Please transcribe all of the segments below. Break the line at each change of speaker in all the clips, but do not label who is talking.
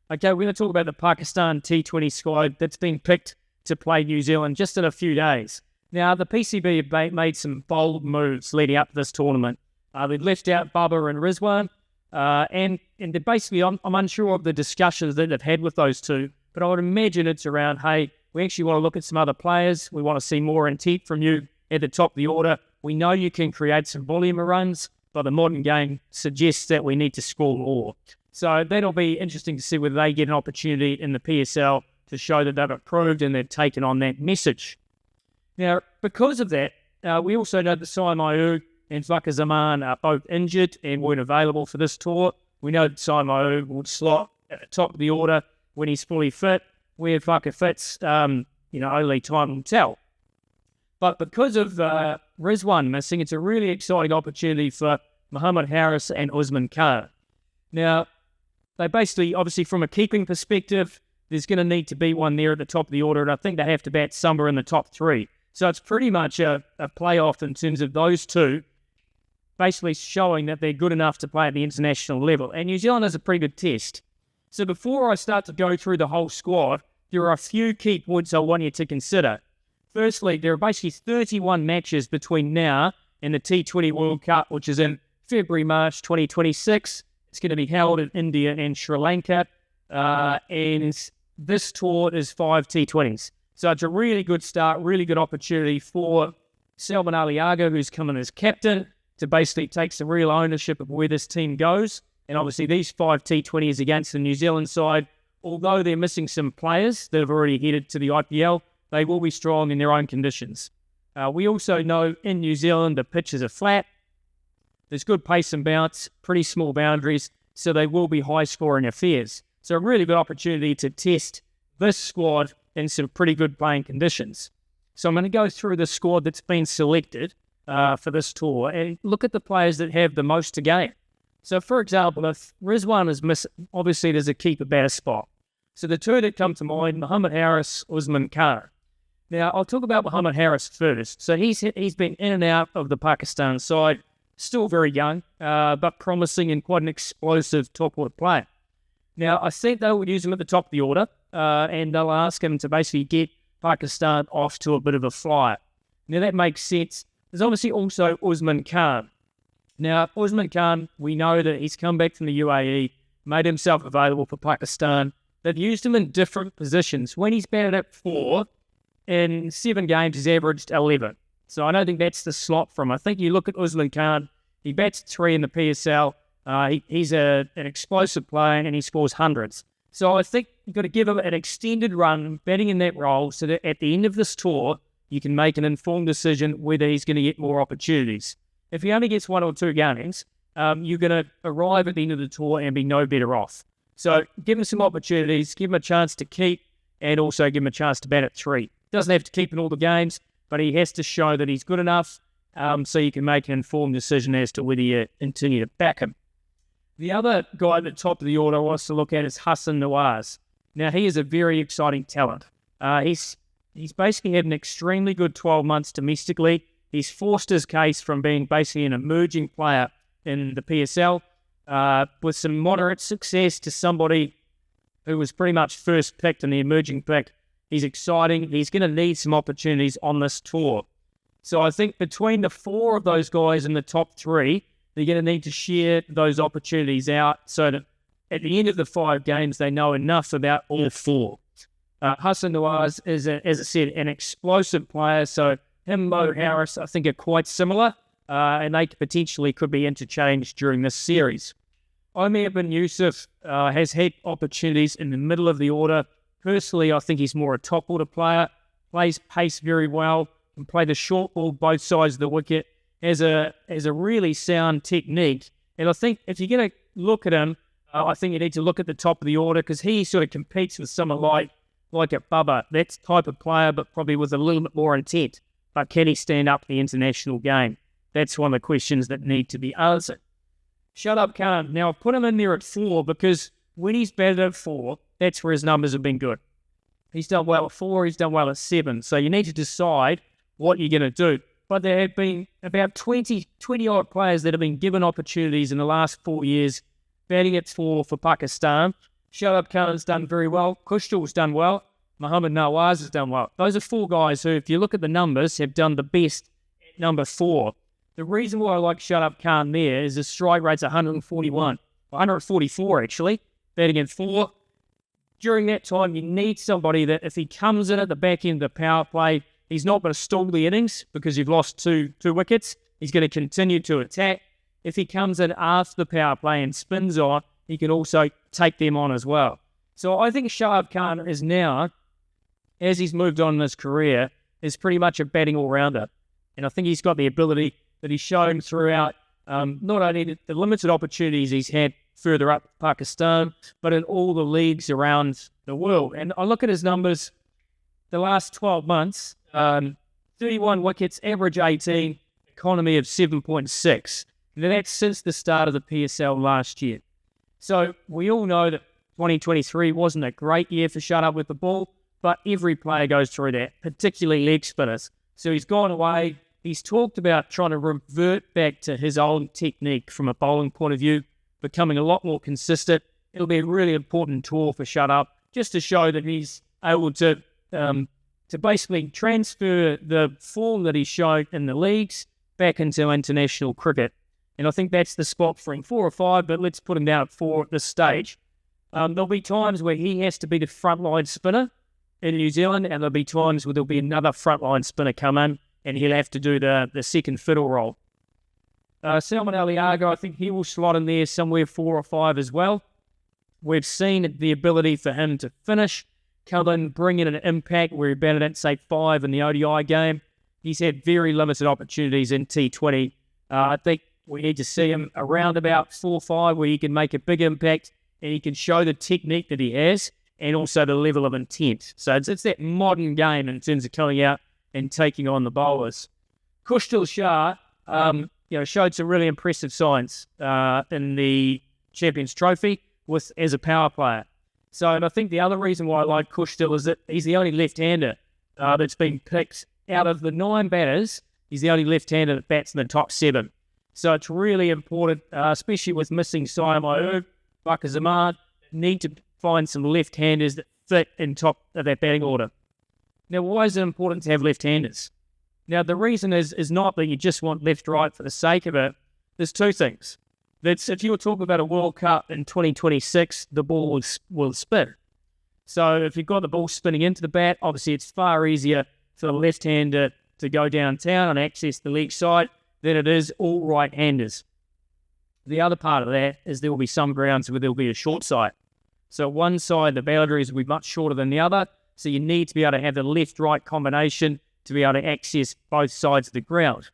Okay, we're going to talk about the Pakistan T20 squad that's been picked to play New Zealand just in a few days. Now, the PCB have made some bold moves leading up to this tournament. They've left out Bubba and Rizwan, and basically, I'm unsure of the discussions that they've had with those two, but I would imagine it's around, hey, we actually want to look at some other players. We want to see more intent from you at the top of the order. We know you can create some volume of runs, but the modern game suggests that we need to score more. So that'll be interesting to see whether they get an opportunity in the PSL to show that they've improved and they've taken on that message. Now, because of that, we also know that Saimaeu and Zaman are both injured and weren't available for this tour. We know that Saimaeu will slot at the top of the order when he's fully fit. Where Waka fits, only time will tell. But because of Rizwan missing, it's a really exciting opportunity for Mohamed Harris and Usman Khan. Now, they basically, obviously from a keeping perspective, there's going to need to be one there at the top of the order, and I think they have to bat somewhere in the top three. So it's pretty much a playoff in terms of those two basically showing that they're good enough to play at the international level. And New Zealand is a pretty good test. So before I start to go through the whole squad, there are a few key points I want you to consider. Firstly, there are basically 31 matches between now and the T20 World Cup, which is in February, March 2026. It's going to be held in India and Sri Lanka. And this tour is 5 T20s. So it's a really good start, really good opportunity for Salman Aliaga, who's coming as captain, to basically take some real ownership of where this team goes. And obviously these 5 T20s against the New Zealand side, although they're missing some players that have already headed to the IPL, they will be strong in their own conditions. We also know in New Zealand the pitches are flat. There's good pace and bounce, pretty small boundaries, so they will be high-scoring affairs. So a really good opportunity to test this squad in some pretty good playing conditions. So I'm going to go through the squad that's been selected for this tour and look at the players that have the most to gain. So, for example, if Rizwan is missing, obviously there's a keeper-batter spot. So the two that come to mind, Mohamed Harris, Usman Khan. Now, I'll talk about Mohamed Harris first. So he's been in and out of the Pakistan side, still very young, but promising and quite an explosive top-order player. Now, I think they will use him at the top of the order, and they'll ask him to basically get Pakistan off to a bit of a flyer. Now, that makes sense. There's obviously also Usman Khan. Now, Usman Khan, we know that he's come back from the UAE, made himself available for Pakistan. They've used him in different positions. When he's batted at 4, in 7 games he's averaged 11. So I don't think that's the slot for him. I think you look at Usman Khan, he bats 3 in the PSL. He's an explosive player and he scores hundreds. So I think you've got to give him an extended run batting in that role so that at the end of this tour, you can make an informed decision whether he's going to get more opportunities. If he only gets 1 or 2 games, you're going to arrive at the end of the tour and be no better off. So give him some opportunities, give him a chance to keep, and also give him a chance to bat at 3. Doesn't have to keep in all the games, but he has to show that he's good enough so you can make an informed decision as to whether you continue to back him. The other guy at the top of the order I want us to look at is Hesson Previews. Now, he is a very exciting talent. He's basically had an extremely good 12 months domestically. He's forced his case from being basically an emerging player in the PSL with some moderate success to somebody who was pretty much first picked in the emerging pick. He's exciting. He's going to need some opportunities on this tour. So I think between the 4 of those guys in the top 3, they're going to need to share those opportunities out so that at the end of the 5 games, they know enough about all 4. Hesson Previews is, as I said, an explosive player. So him, Mo Harris, I think are quite similar, and they potentially could be interchanged during this series. Omer bin Yusuf has had opportunities in the middle of the order. Personally, I think he's more a top-order player, plays pace very well, can play the short ball both sides of the wicket, has a really sound technique. And I think if you're going to look at him, I think you need to look at the top of the order because he sort of competes with someone like a Bubba. That type of player, but probably with a little bit more intent. But can he stand up the international game? That's one of the questions that need to be answered. Shut up, Khan. Now, I've put him in there at 4 because when he's batted at 4, that's where his numbers have been good. He's done well at 4, he's done well at 7. So you need to decide what you're going to do. But there have been about 20-odd players that have been given opportunities in the last 4 years batting at 4 for Pakistan. Shoaib Khan's done very well. Kustal's done well. Mohammad Nawaz has done well. Those are 4 guys who, if you look at the numbers, have done the best at number 4. The reason why I like Shoaib Khan there is his strike rate's 144 actually, batting in 4. During that time, you need somebody that if he comes in at the back end of the power play, he's not going to stall the innings because you've lost two wickets. He's going to continue to attack. If he comes in after the power play and spins on, he can also take them on as well. So I think Shoaib Khan is now, as he's moved on in his career, is pretty much a batting all-rounder. And I think he's got the ability that he's shown throughout not only the limited opportunities he's had further up Pakistan, but in all the leagues around the world. And I look at his numbers the last 12 months, 31 wickets, average 18, economy of 7.6. Now that's since the start of the PSL last year. So we all know that 2023 wasn't a great year for shut up with the ball, but every player goes through that, particularly leg spinners. So he's gone away. He's talked about trying to revert back to his old technique from a bowling point of view, becoming a lot more consistent. It'll be a really important tour for shut up, just to show that he's able to basically transfer the form that he's shown in the leagues back into international cricket. And I think that's the spot for him, 4 or 5, but let's put him down at 4 at this stage. There'll be times where he has to be the frontline spinner in New Zealand, and there'll be times where there'll be another frontline spinner come in, and he'll have to do the second fiddle role. Salman Aliaga, I think he will slot in there somewhere 4 or 5 as well. We've seen the ability for him to finish, come in, bring in an impact where he batted at, say, 5 in the ODI game. He's had very limited opportunities in T20. I think we need to see him around about 4 or 5 where he can make a big impact and he can show the technique that he has and also the level of intent. So it's that modern game in terms of coming out and taking on the bowlers. Kustal Shah, showed some really impressive signs in the Champions Trophy as a power player. So I think the other reason why I like Kustal is that he's the only left-hander that's been picked out of the 9 batters. He's the only left-hander that bats in the top 7. So it's really important, especially with missing Syam Ayub, Bakar Zaman, need to find some left-handers that fit in top of that batting order. Now, why is it important to have left-handers? Now, the reason is not that you just want left-right for the sake of it. There's 2 things. That's if you were talking about a World Cup in 2026, the ball will spin. So if you've got the ball spinning into the bat, obviously it's far easier for the left-hander to go downtown and access the leg side than it is all right-handers. The other part of that is there will be some grounds where there will be a short side. So one side, the boundaries will be much shorter than the other, so you need to be able to have the left-right combination to be able to access both sides of the ground.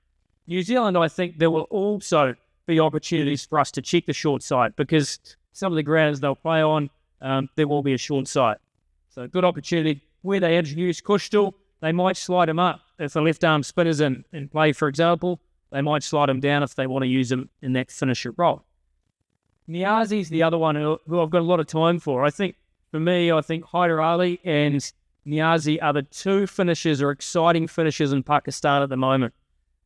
New Zealand, I think there will also be opportunities for us to check the short side because some of the grounds they'll play on, there will be a short side. So good opportunity. Where they introduce Kustal, they might slide him up. If the left-arm spinner's in play, for example, they might slide him down if they want to use him in that finisher role. Niazi's the other one who I've got a lot of time for. I think Haider Ali and Niazi are the 2 finishers or exciting finishers in Pakistan at the moment.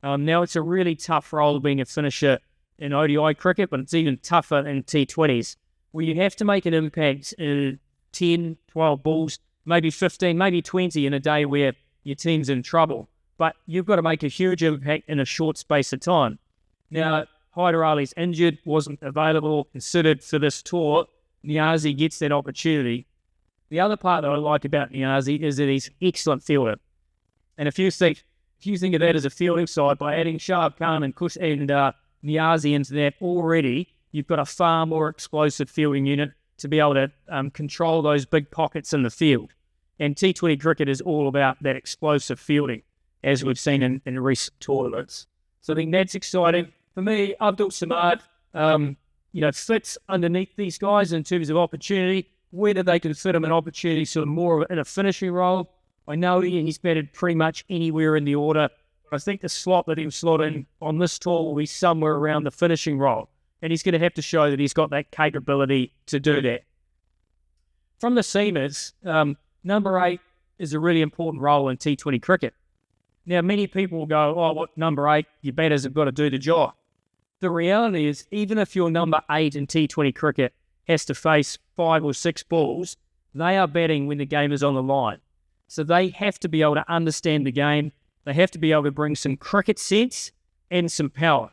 Now it's a really tough role being a finisher in ODI cricket, but it's even tougher in T20s, where you have to make an impact in 10, 12 balls, maybe 15, maybe 20 in a day where your team's in trouble. But you've got to make a huge impact in a short space of time. Now, Haider Ali's injured, wasn't available, considered for this tour. Niazi gets that opportunity. The other part that I like about Niazi is that he's an excellent fielder. And if you think of that as a fielding side, by adding Shoaib Khan and Niazi into that already, you've got a far more explosive fielding unit to be able to control those big pockets in the field. And T20 cricket is all about that explosive fielding, as we've seen in recent tournaments. So I think that's exciting. For me, Abdul Samad, fits underneath these guys in terms of opportunity. Whether they can fit him an opportunity sort of more in a finishing role, I know he's batted pretty much anywhere in the order. But I think the slot that he'll slot in on this tour will be somewhere around the finishing role. And he's going to have to show that he's got that capability to do that. From the seamers, number 8 is a really important role in T20 cricket. Now, many people will go, what number 8? Your batters have got to do the job. The reality is, even if you're number 8 in T20 cricket has to face 5 or 6 balls, they are batting when the game is on the line. So they have to be able to understand the game. They have to be able to bring some cricket sense and some power.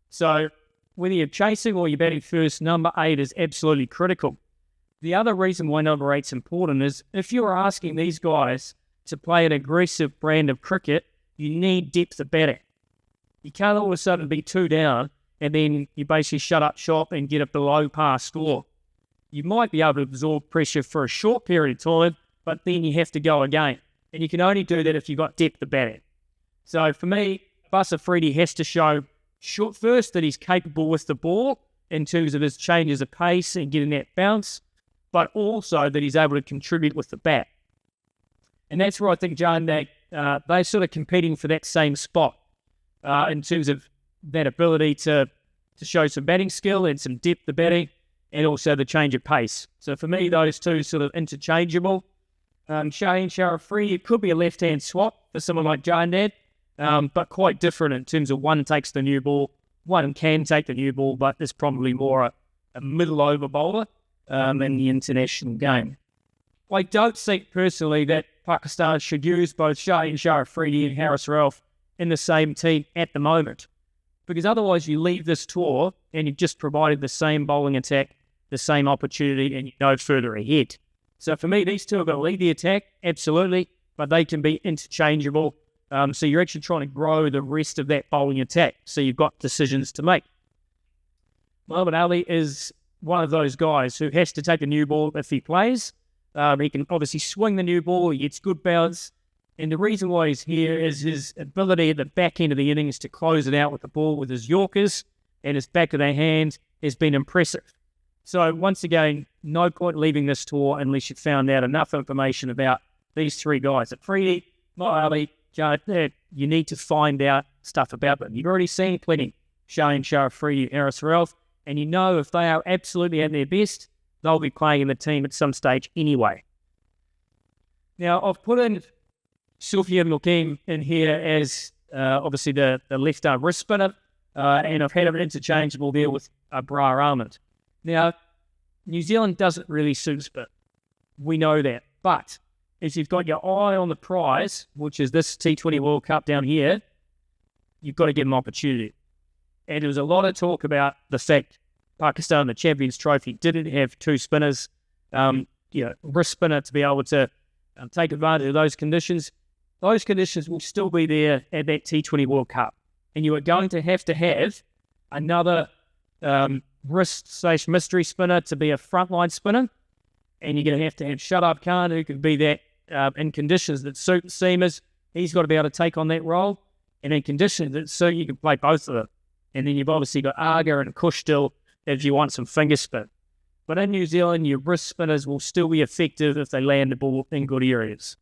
So whether you're chasing or you're batting first, number 8 is absolutely critical. The other reason why number 8 is important is if you're asking these guys to play an aggressive brand of cricket, you need depth of batting. You can't all of a sudden be 2 down and then you basically shut up shop and get a below par score. You might be able to absorb pressure for a short period of time, but then you have to go again. And you can only do that if you've got depth of batting. So for me, Afridi has to show first that he's capable with the ball in terms of his changes of pace and getting that bounce, but also that he's able to contribute with the bat. And that's where I think Jarnag, they're sort of competing for that same spot in terms of that ability to show some batting skill and some depth of batting and also the change of pace. So for me, those two sort of interchangeable. Shaheen Sharafri, it could be a left-hand swap for someone like Jarnag, but quite different in terms of one takes the new ball, one can take the new ball, but is probably more a middle-over bowler in the international game. I don't think personally that Pakistan should use both Shaheen Sharafri and Haris Rauf in the same team at the moment, because otherwise you leave this tour and you've just provided the same bowling attack, the same opportunity, and you're no further ahead. So for me, these two are going to lead the attack, absolutely, but they can be interchangeable. So you're actually trying to grow the rest of that bowling attack. So you've got decisions to make. Muhammad Ali is one of those guys who has to take a new ball if he plays. He can obviously swing the new ball, he gets good bounce. And the reason why he's here is his ability at the back end of the innings to close it out with the ball with his Yorkers and his back of their hand has been impressive. So once again, no point leaving this tour unless you've found out enough information about these 3 guys. Afridi, Ali, Jarnag, you need to find out stuff about them. You've already seen plenty. Shaheen Sharafri, Haris Rauf, and you know if they are absolutely at their best, they'll be playing in the team at some stage anyway. Now, I've put in Sufyan Mukim in here as obviously the left-arm wrist spinner, and I've had him interchangeable there with Abrar Ahmed. Now, New Zealand doesn't really suit spin. We know that. But if you've got your eye on the prize, which is this T20 World Cup down here, you've got to give them opportunity. And there was a lot of talk about the fact Pakistan, the Champions Trophy, didn't have 2 spinners, wrist spinner to be able to take advantage of those conditions. Those conditions will still be there at that T20 World Cup. And you are going to have another wrist/mystery spinner to be a frontline spinner, and you're going to have Shadab Khan, who can be that in conditions that suit the seamers. He's got to be able to take on that role, and in conditions that suit, you can play both of them. And then you've obviously got Aga and Kush still if you want some finger spin. But in New Zealand, your wrist spinners will still be effective if they land the ball in good areas.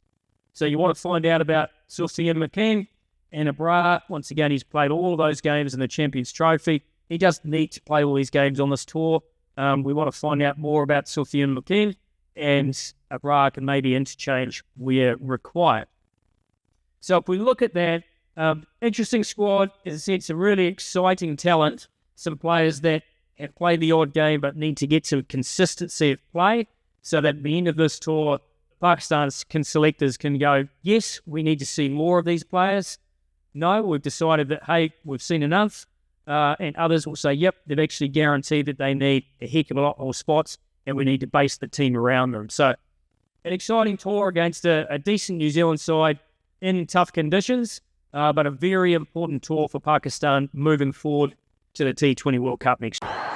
So you want to find out about Sufyan Mukim and Abrar. Once again, he's played all of those games in the Champions Trophy. He doesn't need to play all these games on this tour. We want to find out more about Sufyan Mukim, and Abrar can maybe interchange where required. So if we look at that, interesting squad, as I said, some really exciting talent, some players that have played the odd game but need to get some consistency of play so that at the end of this tour, Pakistan's selectors can go, yes, we need to see more of these players. No, we've decided that, hey, we've seen enough. And others will say, yep, they've actually guaranteed that they need a heck of a lot more spots and we need to base the team around them. So an exciting tour against a decent New Zealand side in tough conditions, but a very important tour for Pakistan moving forward to the T20 World Cup next year.